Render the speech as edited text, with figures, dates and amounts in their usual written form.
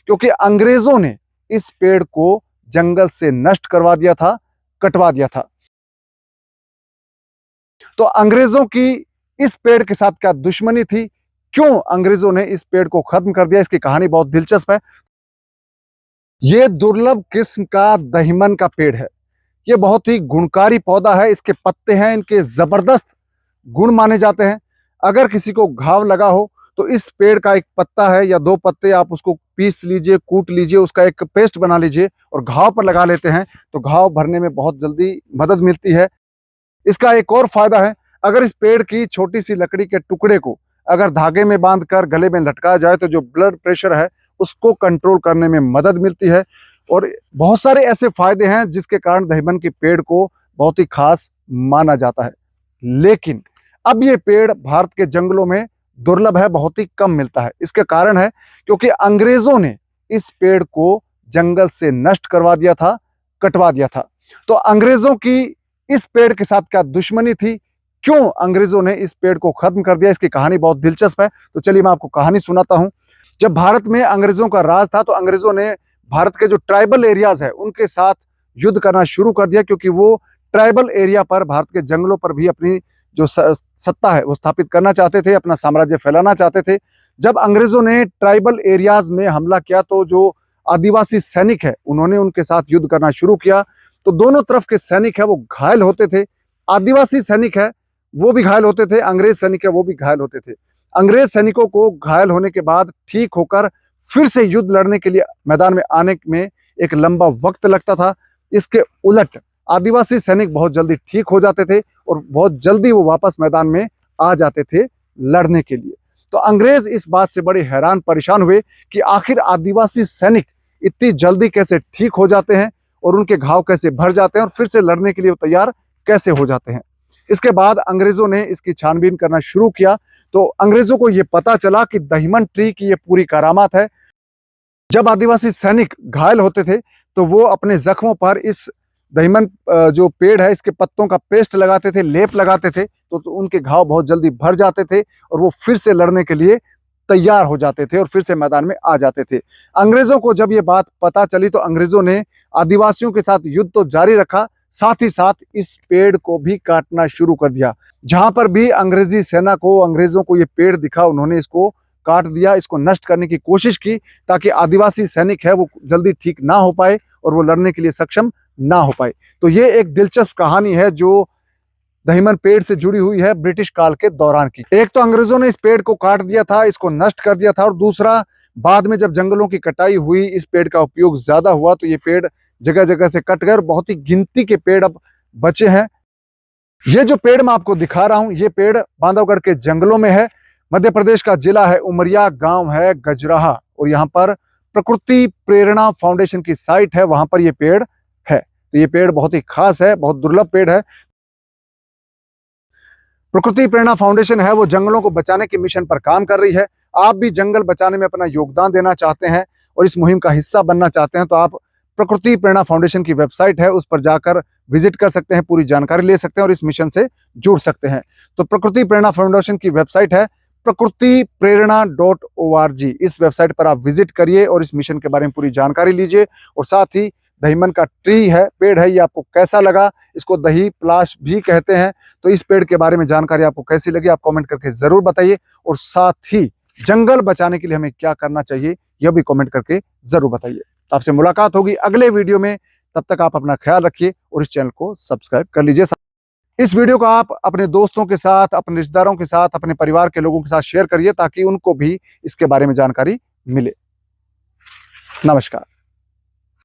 क्योंकि अंग्रेजों ने इस पेड़ को जंगल से नष्ट करवा दिया था, कटवा दिया था। तो अंग्रेजों की इस पेड़ के साथ क्या दुश्मनी थी, क्यों अंग्रेजों ने इस पेड़ को खत्म कर दिया, इसकी कहानी बहुत दिलचस्प है। ये दुर्लभ किस्म का दहिमन का पेड़ है। ये बहुत ही गुणकारी पौधा है। इसके पत्ते हैं, इनके जबरदस्त गुण माने जाते हैं। अगर किसी को घाव लगा हो तो इस पेड़ का एक पत्ता है या दो पत्ते, आप उसको पीस लीजिए, कूट लीजिए, उसका एक पेस्ट बना लीजिए और घाव पर लगा लेते हैं तो घाव भरने में बहुत जल्दी मदद मिलती है। इसका एक और फायदा है, अगर इस पेड़ की छोटी सी लकड़ी के टुकड़े को अगर धागे में बांधकर गले में लटकाया जाए तो जो ब्लड प्रेशर है उसको कंट्रोल करने में मदद मिलती है। और बहुत सारे ऐसे फायदे हैं जिसके कारण दहिमन के पेड़ को बहुत ही खास माना जाता है। लेकिन अब ये पेड़ भारत के जंगलों में दुर्लभ है, बहुत ही कम मिलता है। इसके कारण है क्योंकि अंग्रेजों ने इस पेड़ को जंगल से नष्ट करवा दिया था, कटवा दिया था। तो अंग्रेजों की इस पेड़ के साथ क्या दुश्मनी थी, क्यों अंग्रेजों ने इस पेड़ को खत्म कर दिया, इसकी कहानी बहुत दिलचस्प है। तो चलिए मैं आपको कहानी सुनाता हूं। जब भारत में अंग्रेजों का राज था तो अंग्रेजों ने भारत के जो ट्राइबल एरियाज है उनके साथ युद्ध करना शुरू कर दिया, क्योंकि वो ट्राइबल एरिया पर, भारत के जंगलों पर भी अपनी जो सत्ता है वो स्थापित करना चाहते थे, अपना साम्राज्य फैलाना चाहते थे। जब अंग्रेजों ने ट्राइबल एरियाज में हमला किया तो जो आदिवासी सैनिक है उन्होंने उनके साथ युद्ध करना शुरू किया। तो दोनों तरफ के सैनिक है वो घायल होते थे। आदिवासी सैनिक है वो भी घायल होते थे, अंग्रेज सैनिक है वो भी घायल होते थे। अंग्रेज सैनिकों को घायल होने के बाद ठीक होकर फिर से युद्ध लड़ने के लिए मैदान में आने में एक लंबा वक्त लगता था। इसके उलट आदिवासी सैनिक बहुत जल्दी ठीक हो जाते थे और बहुत जल्दी वो वापस मैदान में आ जाते थे लड़ने के लिए। तो अंग्रेज इस बात से बड़े हैरान परेशान हुए कि आखिर आदिवासी सैनिक इतनी जल्दी कैसे ठीक हो जाते हैं और उनके घाव कैसे भर जाते हैं और फिर से लड़ने के लिए तैयार कैसे हो जाते हैं। इसके बाद अंग्रेजों ने इसकी छानबीन करना शुरू किया। तो अंग्रेजों को यह पता चला कि दहिमन ट्री की ये पूरी करामात है। जब आदिवासी सैनिक घायल होते थे तो वो अपने जख्मों पर इस दहिमन जो पेड़ है इसके पत्तों का पेस्ट लगाते थे, लेप लगाते थे, तो उनके घाव बहुत जल्दी भर जाते थे और वो फिर से लड़ने के लिए तैयार हो जाते थे और फिर से मैदान में आ जाते थे। अंग्रेजों को जब ये बात पता चली तो अंग्रेजों ने आदिवासियों के साथ युद्ध तो जारी रखा, साथ ही साथ इस पेड़ को भी काटना शुरू कर दिया। जहां पर भी अंग्रेजी सेना को, अंग्रेजों को ये पेड़ दिखा, उन्होंने इसको काट दिया, इसको नष्ट करने की कोशिश की ताकि आदिवासी सैनिक है वो जल्दी ठीक ना हो पाए और वो लड़ने के लिए सक्षम ना हो पाए। तो ये एक दिलचस्प कहानी है जो दहिमन पेड़ से जुड़ी हुई है ब्रिटिश काल के दौरान की। एक तो अंग्रेजों ने इस पेड़ को काट दिया था, इसको नष्ट कर दिया था, और दूसरा बाद में जब जंगलों की कटाई हुई, इस पेड़ का उपयोग ज्यादा हुआ तो ये पेड़ जगह जगह से कट गए और बहुत ही गिनती के पेड़ अब बचे हैं। ये जो पेड़ मैं आपको दिखा रहा हूं ये पेड़ बांधवगढ़ के जंगलों में है। मध्य प्रदेश का जिला है उमरिया, गांव है गजराहा, और यहाँ पर प्रकृति प्रेरणा फाउंडेशन की साइट है, वहां पर ये पेड़ है। तो ये पेड़ बहुत ही खास है, बहुत दुर्लभ पेड़ है। प्रकृति प्रेरणा फाउंडेशन है वो जंगलों को बचाने के मिशन पर काम कर रही है। आप भी जंगल बचाने में अपना योगदान देना चाहते हैं और इस मुहिम का हिस्सा बनना चाहते हैं तो आप प्रकृति प्रेरणा फाउंडेशन की वेबसाइट है उस पर जाकर विजिट कर सकते हैं, पूरी जानकारी ले सकते हैं और इस मिशन से जुड़ सकते हैं। तो प्रकृति प्रेरणा फाउंडेशन की वेबसाइट है प्रकृतिप्रेरणा.org। इस वेबसाइट पर आप विजिट करिए और इस मिशन के बारे में पूरी जानकारी लीजिए। और साथ ही दहिमन का ट्री है, पेड़ है, ये आपको कैसा लगा, इसको दही प्लाश भी कहते हैं, तो इस पेड़ के बारे में जानकारी आपको कैसी लगी आप कमेंट करके जरूर बताइए। और साथ ही जंगल बचाने के लिए हमें क्या करना चाहिए यह भी कमेंट करके जरूर बताइए। आपसे मुलाकात होगी अगले वीडियो में, तब तक आप अपना ख्याल रखिए और इस चैनल को सब्सक्राइब कर लीजिए। इस वीडियो को आप अपने दोस्तों के साथ, अपने रिश्तेदारों के साथ, अपने परिवार के लोगों के साथ शेयर करिए ताकि उनको भी इसके बारे में जानकारी मिले। नमस्कार।